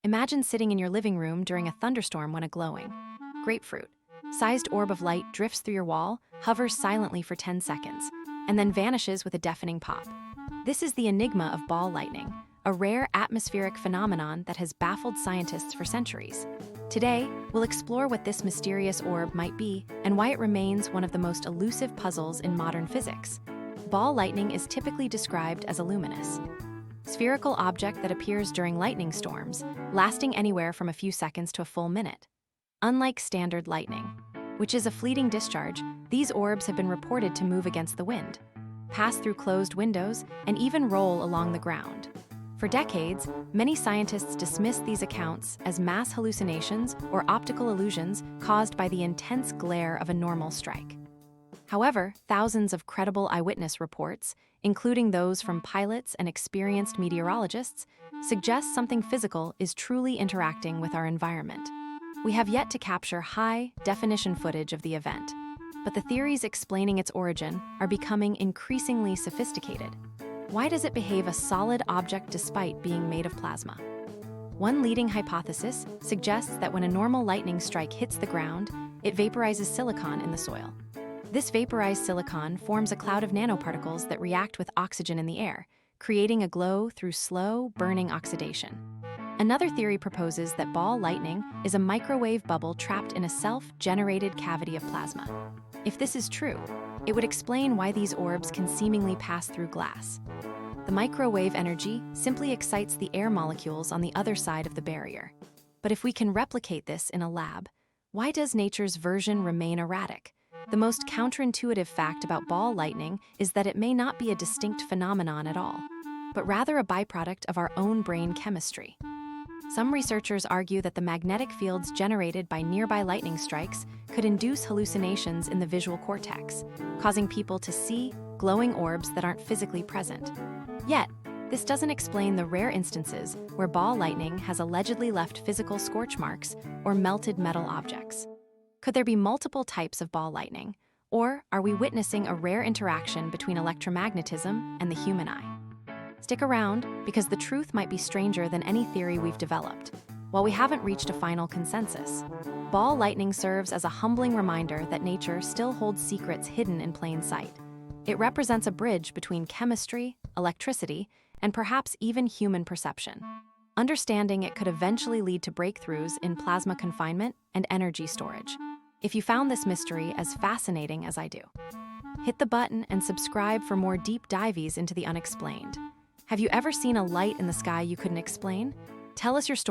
Imagine sitting in your living room during a thunderstorm when a glowing grapefruit sized orb of light drifts through your wall, hovers silently for 10 seconds, and then vanishes with a deafening pop. This is the enigma of ball lightning, a rare atmospheric phenomenon that has baffled scientists for centuries. Today, we'll explore what this mysterious orb might be and why it remains one of the most elusive puzzles in modern physics. Ball lightning is typically described as a luminous, spherical object that appears during lightning storms, lasting anywhere from a few seconds to a full minute. Unlike standard lightning, which is a fleeting discharge, these orbs have been reported to move against the wind, pass through closed windows, and even roll along the ground. For decades, many scientists dismissed these accounts as mass hallucinations or optical illusions caused by the intense glare of a normal strike. However, thousands of credible eyewitness reports, including those from pilots and experienced meteorologists, suggest something physical is truly interacting with our environment. We have yet to capture high-definition footage of the event, but the theories explaining its origin are becoming increasingly sophisticated. Why does it behave a solid object despite being made of plasma? One leading hypothesis suggests that when a normal lightning strike hits the ground, it vaporizes silicon in the soil. This vaporized silicon forms a cloud of nanoparticles that react with oxygen in the air, creating a glow through slow, burning oxidation. Another theory proposes that ball lightning is a microwave bubble trapped in a self-generated cavity of plasma. If this is true, it would explain why these orbs can seemingly pass through glass. The microwave energy simply excites the air molecules on the other side of the barrier. But if we can replicate this in a lab, why does nature's version remain erratic? The most counterintuitive fact about ball lightning is that it may not be a distinct phenomenon at all, but rather a byproduct of our own brain chemistry. Some researchers argue that the magnetic fields generated by nearby lightning strikes could induce hallucinations in the visual cortex, causing people to see glowing orbs that aren't physically present. Yet, this doesn't explain the rare instances where ball lightning has allegedly left physical scorch marks or melted metal objects. Could there be multiple types of ball lightning, or are we witnessing a rare interaction between electromagnetism and the human eye? Stick around, because the truth might be stranger than any theory we've developed. While we haven't reached a final consensus, ball lightning serves as a humbling reminder that nature still holds secrets hidden in plain sight. It represents a bridge between chemistry, electricity, and perhaps even human perception. Understanding it could eventually lead to breakthroughs in plasma confinement and energy storage. If you found this mystery as fascinating as I do, hit the button and subscribe for more deep dives into the unexplained. Have you ever seen a light in the sky you couldn't explain? Tell us your story.